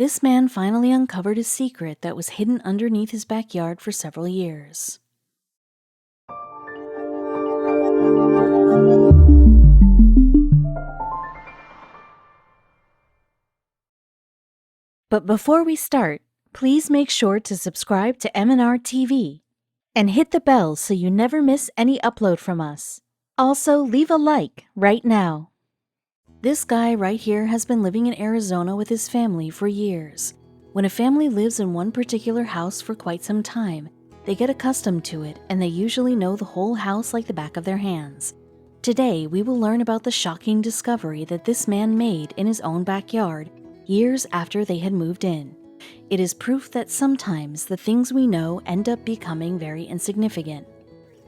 This man finally uncovered a secret that was hidden underneath his backyard for several years. But before we start, please make sure to subscribe to m&rtv and hit the bell so you never miss any upload from us. Also, leave a like right now. This guy right here has been living in Arizona with his family for years. When a family lives in one particular house for quite some time, they get accustomed to it and they usually know the whole house like the back of their hands. Today, we will learn about the shocking discovery that this man made in his own backyard years after they had moved in. It is proof that sometimes the things we know end up becoming very insignificant.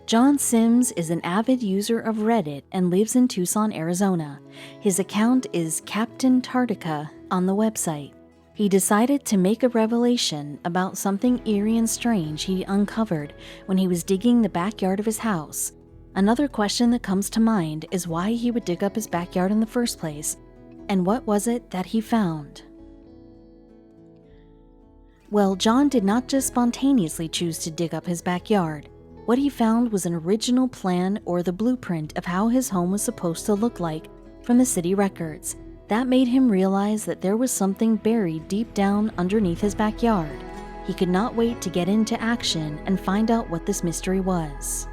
John Sims is an avid user of Reddit and lives in Tucson, Arizona. His account is Captain Tartica on the website. He decided to make a revelation about something eerie and strange he uncovered when he was digging the backyard of his house. Another question that comes to mind is why he would dig up his backyard in the first place, and what was it that he found? Well, John did not just spontaneously choose to dig up his backyard. What he found was an original plan or the blueprint of how his home was supposed to look like from the city records. That made him realize that there was something buried deep down underneath his backyard. He could not wait to get into action and find out what this mystery was.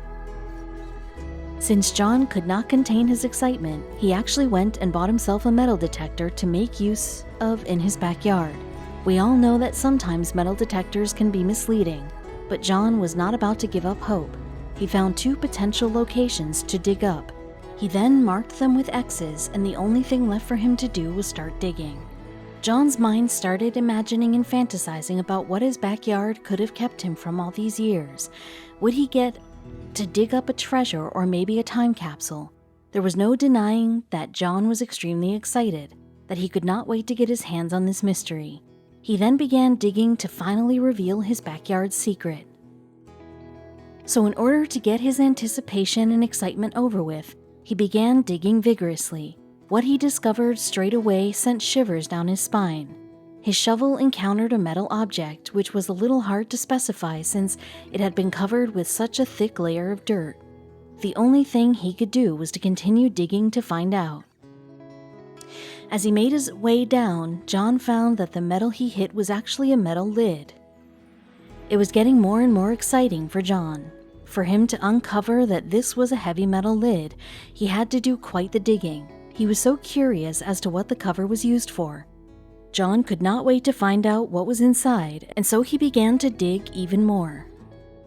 Since John could not contain his excitement, he actually went and bought himself a metal detector to make use of in his backyard. We all know that sometimes metal detectors can be misleading, but John was not about to give up hope. He found 2 potential locations to dig up. He then marked them with X's, and the only thing left for him to do was start digging. John's mind started imagining and fantasizing about what his backyard could have kept him from all these years. Would he get to dig up a treasure or maybe a time capsule? There was no denying that John was extremely excited, that he could not wait to get his hands on this mystery. He then began digging to finally reveal his backyard's secret. So in order to get his anticipation and excitement over with, he began digging vigorously. What he discovered straight away sent shivers down his spine. His shovel encountered a metal object, which was a little hard to specify since it had been covered with such a thick layer of dirt. The only thing he could do was to continue digging to find out. As he made his way down, John found that the metal he hit was actually a metal lid. It was getting more and more exciting for John. For him to uncover that this was a heavy metal lid, he had to do quite the digging. He was so curious as to what the cover was used for. John could not wait to find out what was inside, and so he began to dig even more.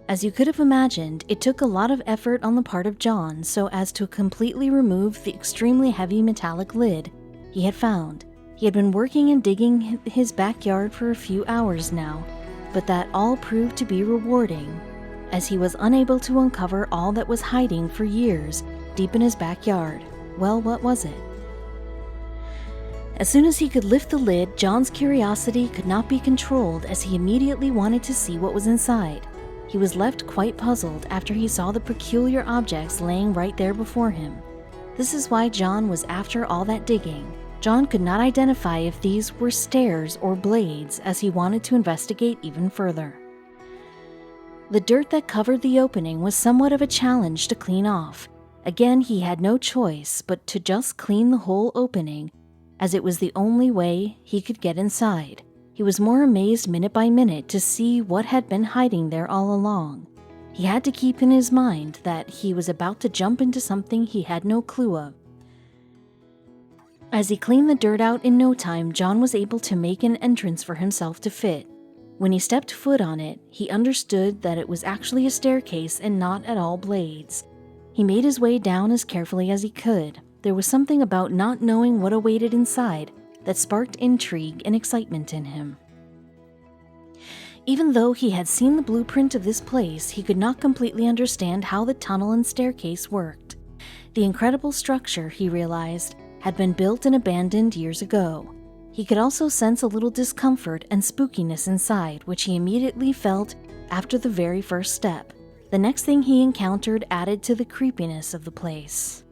As you could have imagined, it took a lot of effort on the part of John so as to completely remove the extremely heavy metallic lid he had found. He had been working and digging his backyard for a few hours now, but that all proved to be rewarding, as he was unable to uncover all that was hiding for years deep in his backyard. Well, what was it? As soon as he could lift the lid, John's curiosity could not be controlled as he immediately wanted to see what was inside. He was left quite puzzled after he saw the peculiar objects laying right there before him. This is why John was after all that digging. John could not identify if these were stairs or blades as he wanted to investigate even further. The dirt that covered the opening was somewhat of a challenge to clean off. Again, he had no choice but to just clean the whole opening, as it was the only way he could get inside. He was more amazed minute by minute to see what had been hiding there all along. He had to keep in his mind that he was about to jump into something he had no clue of. As he cleaned the dirt out in no time, John was able to make an entrance for himself to fit. When he stepped foot on it, he understood that it was actually a staircase and not at all blades. He made his way down as carefully as he could. There was something about not knowing what awaited inside that sparked intrigue and excitement in him. Even though he had seen the blueprint of this place, he could not completely understand how the tunnel and staircase worked. The incredible structure, he realized, had been built and abandoned years ago. He could also sense a little discomfort and spookiness inside, which he immediately felt after the very first step. The next thing he encountered added to the creepiness of the place.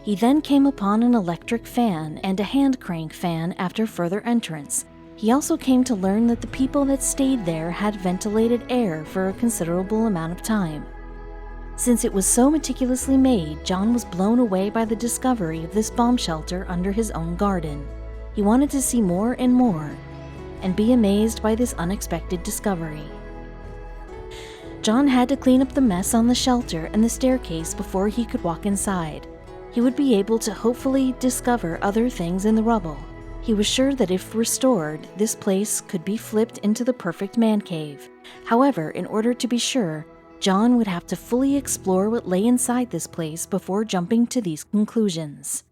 He then came upon an electric fan and a hand crank fan after further entrance. He also came to learn that the people that stayed there had ventilated air for a considerable amount of time. Since it was so meticulously made, John was blown away by the discovery of this bomb shelter under his own garden. He wanted to see more and be amazed by this unexpected discovery. John had to clean up the mess on the shelter and the staircase before he could walk inside. He would be able to hopefully discover other things in the rubble. He was sure that if restored, this place could be flipped into the perfect man cave. However, in order to be sure, John would have to fully explore what lay inside this place before jumping to these conclusions.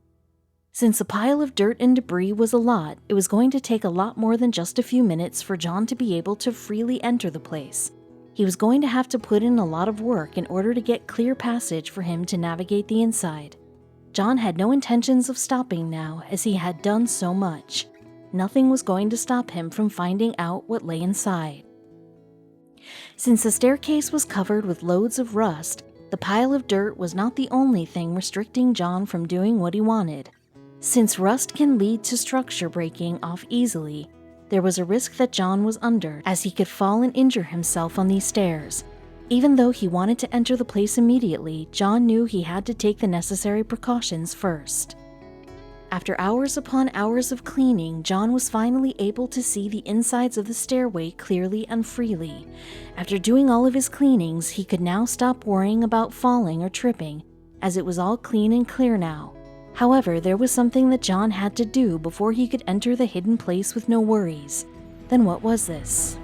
Since the pile of dirt and debris was a lot, it was going to take a lot more than just a few minutes for John to be able to freely enter the place. He was going to have to put in a lot of work in order to get clear passage for him to navigate the inside. John had no intentions of stopping now, as he had done so much. Nothing was going to stop him from finding out what lay inside. Since the staircase was covered with loads of rust, the pile of dirt was not the only thing restricting John from doing what he wanted. Since rust can lead to structure breaking off easily, there was a risk that John was under, as he could fall and injure himself on these stairs. Even though he wanted to enter the place immediately, John knew he had to take the necessary precautions first. After hours upon hours of cleaning, John was finally able to see the insides of the stairway clearly and freely. After doing all of his cleanings, he could now stop worrying about falling or tripping, as it was all clean and clear now. However, there was something that John had to do before he could enter the hidden place with no worries. Then what was this?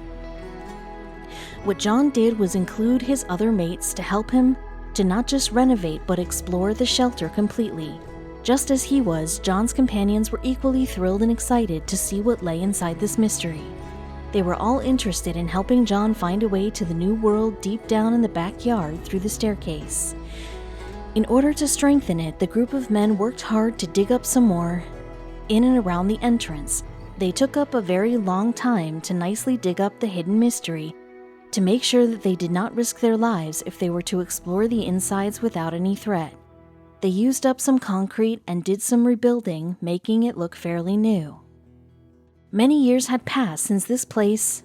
What John did was include his other mates to help him to not just renovate but explore the shelter completely. Just as he was, John's companions were equally thrilled and excited to see what lay inside this mystery. They were all interested in helping John find a way to the new world deep down in the backyard through the staircase. In order to strengthen it, the group of men worked hard to dig up some more in and around the entrance. They took up a very long time to nicely dig up the hidden mystery, to make sure that they did not risk their lives if they were to explore the insides without any threat. They used up some concrete and did some rebuilding, making it look fairly new. Many years had passed since this place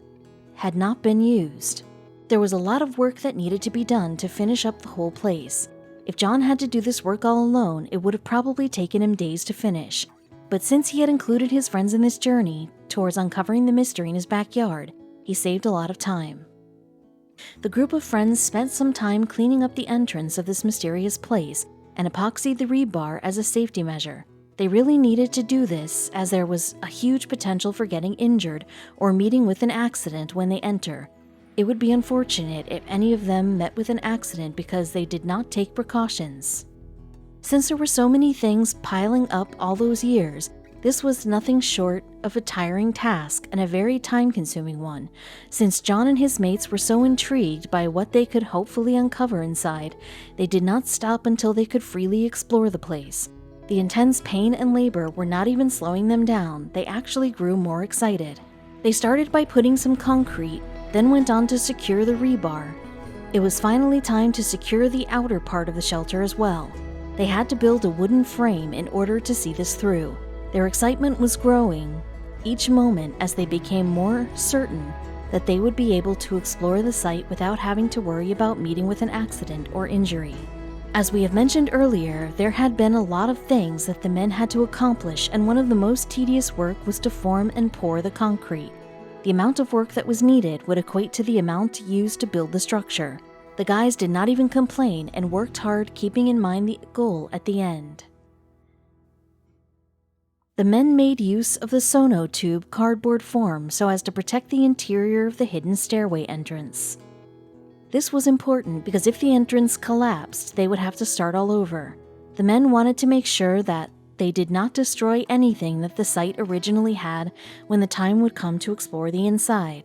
had not been used. There was a lot of work that needed to be done to finish up the whole place. If John had to do this work all alone, it would have probably taken him days to finish. But since he had included his friends in this journey towards uncovering the mystery in his backyard, he saved a lot of time. The group of friends spent some time cleaning up the entrance of this mysterious place and epoxied the rebar as a safety measure. They really needed to do this, as there was a huge potential for getting injured or meeting with an accident when they enter. It would be unfortunate if any of them met with an accident because they did not take precautions. Since there were so many things piling up all those years, this was nothing short of a tiring task and a very time-consuming one. Since John and his mates were so intrigued by what they could hopefully uncover inside, they did not stop until they could freely explore the place. The intense pain and labor were not even slowing them down, they actually grew more excited. They started by putting some concrete, then went on to secure the rebar. It was finally time to secure the outer part of the shelter as well. They had to build a wooden frame in order to see this through. Their excitement was growing each moment as they became more certain that they would be able to explore the site without having to worry about meeting with an accident or injury. As we have mentioned earlier, there had been a lot of things that the men had to accomplish, and one of the most tedious work was to form and pour the concrete. The amount of work that was needed would equate to the amount used to build the structure. The guys did not even complain and worked hard, keeping in mind the goal at the end. The men made use of the sonotube cardboard form so as to protect the interior of the hidden stairway entrance. This was important because if the entrance collapsed, they would have to start all over. The men wanted to make sure that they did not destroy anything that the site originally had when the time would come to explore the inside.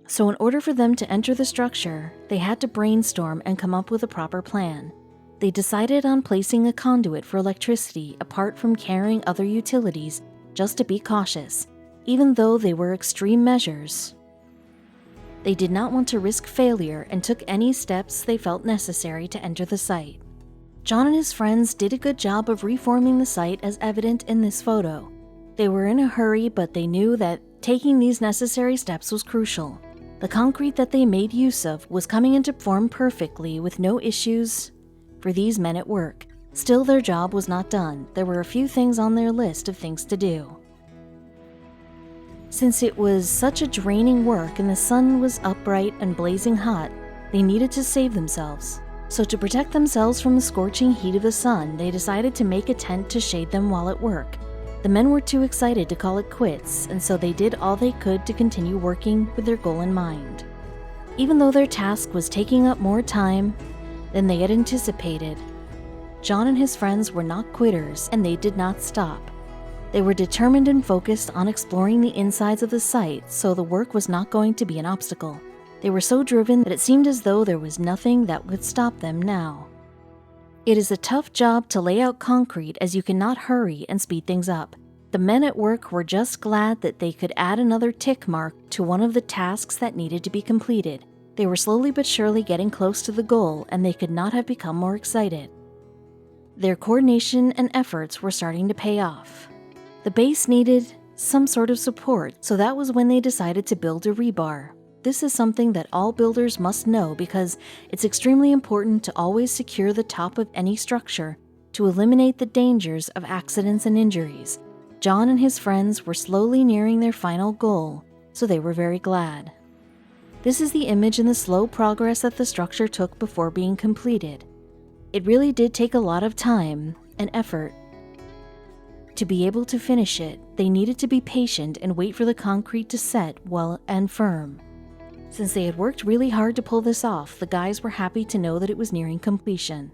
So in order for them to enter the structure, they had to brainstorm and come up with a proper plan. They decided on placing a conduit for electricity apart from carrying other utilities, just to be cautious. Even though they were extreme measures, they did not want to risk failure and took any steps they felt necessary to enter the site. John and his friends did a good job of reforming the site as evident in this photo. They were in a hurry, but they knew that taking these necessary steps was crucial. The concrete that they made use of was coming into form perfectly with no issues for these men at work. Still, their job was not done. There were a few things on their list of things to do. Since it was such a draining work and the sun was upright and blazing hot, they needed to save themselves. So to protect themselves from the scorching heat of the sun, they decided to make a tent to shade them while at work. The men were too excited to call it quits, and so they did all they could to continue working with their goal in mind. Even though their task was taking up more time than they had anticipated, John and his friends were not quitters, and they did not stop. They were determined and focused on exploring the insides of the site, so the work was not going to be an obstacle. They were so driven that it seemed as though there was nothing that would stop them now. It is a tough job to lay out concrete, as you cannot hurry and speed things up. The men at work were just glad that they could add another tick mark to one of the tasks that needed to be completed. They were slowly but surely getting close to the goal, and they could not have become more excited. Their coordination and efforts were starting to pay off. The base needed some sort of support, so that was when they decided to build a rebar. This is something that all builders must know because it's extremely important to always secure the top of any structure to eliminate the dangers of accidents and injuries. John and his friends were slowly nearing their final goal, so they were very glad. This is the image in the slow progress that the structure took before being completed. It really did take a lot of time and effort. To be able to finish it, they needed to be patient and wait for the concrete to set well and firm. Since they had worked really hard to pull this off, the guys were happy to know that it was nearing completion.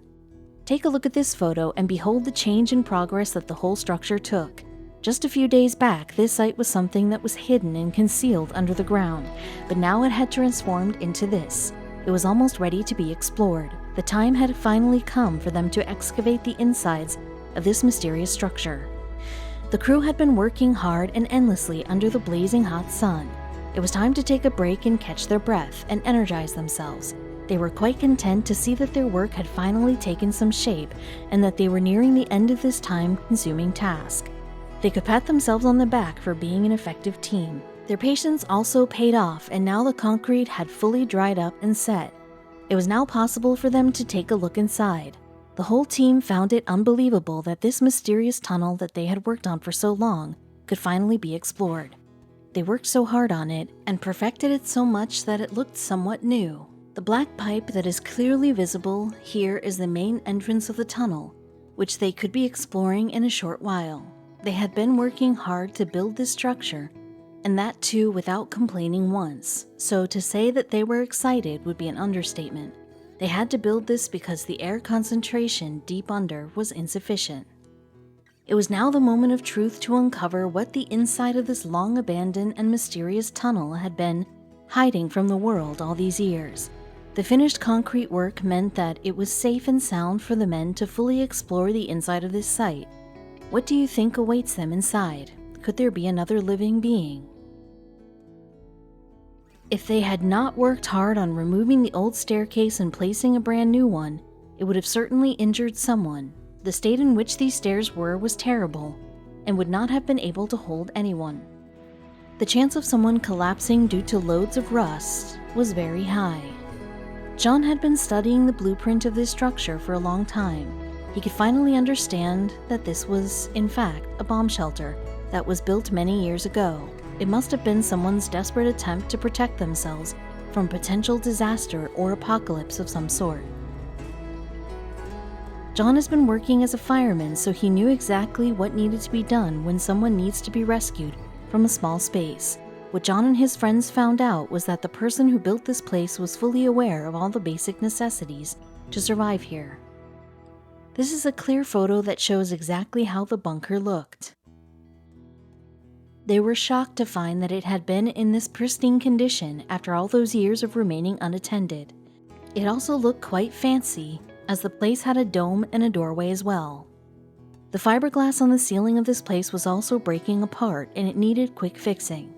Take a look at this photo and behold the change in progress that the whole structure took. Just a few days back, this site was something that was hidden and concealed under the ground, but now it had transformed into this. It was almost ready to be explored. The time had finally come for them to excavate the insides of this mysterious structure. The crew had been working hard and endlessly under the blazing hot sun. It was time to take a break and catch their breath and energize themselves. They were quite content to see that their work had finally taken some shape and that they were nearing the end of this time-consuming task. They could pat themselves on the back for being an effective team. Their patience also paid off, and now the concrete had fully dried up and set. It was now possible for them to take a look inside. The whole team found it unbelievable that this mysterious tunnel that they had worked on for so long could finally be explored. They worked so hard on it and perfected it so much that it looked somewhat new. The black pipe that is clearly visible here is the main entrance of the tunnel, which they could be exploring in a short while. They had been working hard to build this structure, and that too without complaining once, so to say that they were excited would be an understatement. They had to build this because the air concentration deep under was insufficient. It was now the moment of truth to uncover what the inside of this long abandoned and mysterious tunnel had been hiding from the world all these years. The finished concrete work meant that it was safe and sound for the men to fully explore the inside of this site. What do you think awaits them inside? Could there be another living being? If they had not worked hard on removing the old staircase and placing a brand new one, it would have certainly injured someone. The state in which these stairs were was terrible and would not have been able to hold anyone. The chance of someone collapsing due to loads of rust was very high. John had been studying the blueprint of this structure for a long time. He could finally understand that this was, in fact, a bomb shelter that was built many years ago. It must have been someone's desperate attempt to protect themselves from potential disaster or apocalypse of some sort. John has been working as a fireman, so he knew exactly what needed to be done when someone needs to be rescued from a small space. What John and his friends found out was that the person who built this place was fully aware of all the basic necessities to survive here. This is a clear photo that shows exactly how the bunker looked. They were shocked to find that it had been in this pristine condition after all those years of remaining unattended. It also looked quite fancy, as the place had a dome and a doorway as well. The fiberglass on the ceiling of this place was also breaking apart, and it needed quick fixing.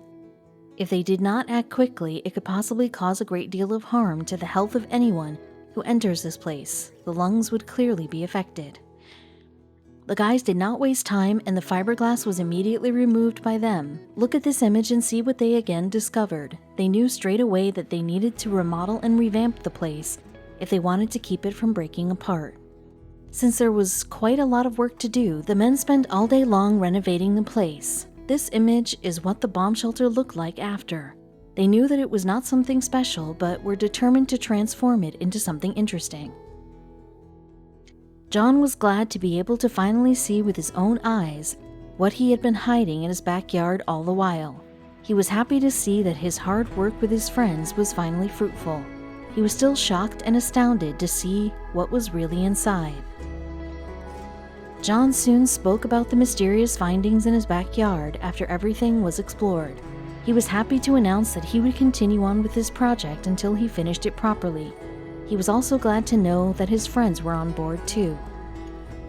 If they did not act quickly, it could possibly cause a great deal of harm to the health of anyone who enters this place. The lungs would clearly be affected. The guys did not waste time, and the fiberglass was immediately removed by them. Look at this image and see what they again discovered. They knew straight away that they needed to remodel and revamp the place if they wanted to keep it from breaking apart. Since there was quite a lot of work to do, the men spent all day long renovating the place. This image is what the bomb shelter looked like after. They knew that it was not something special, but were determined to transform it into something interesting. John was glad to be able to finally see with his own eyes what he had been hiding in his backyard all the while. He was happy to see that his hard work with his friends was finally fruitful. He was still shocked and astounded to see what was really inside. John soon spoke about the mysterious findings in his backyard after everything was explored. He was happy to announce that he would continue on with his project until he finished it properly. He was also glad to know that his friends were on board too.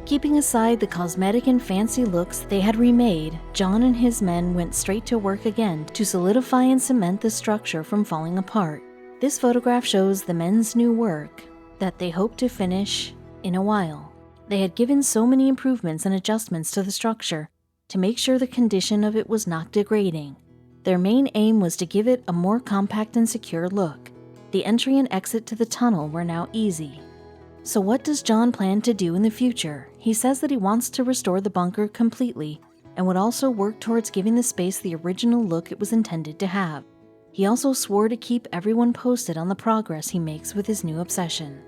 Keeping aside the cosmetic and fancy looks they had remade, John and his men went straight to work again to solidify and cement the structure from falling apart. This photograph shows the men's new work that they hoped to finish in a while. They had given so many improvements and adjustments to the structure to make sure the condition of it was not degrading. Their main aim was to give it a more compact and secure look. The entry and exit to the tunnel were now easy. So what does John plan to do in the future? He says that he wants to restore the bunker completely and would also work towards giving the space the original look it was intended to have. He also swore to keep everyone posted on the progress he makes with his new obsession.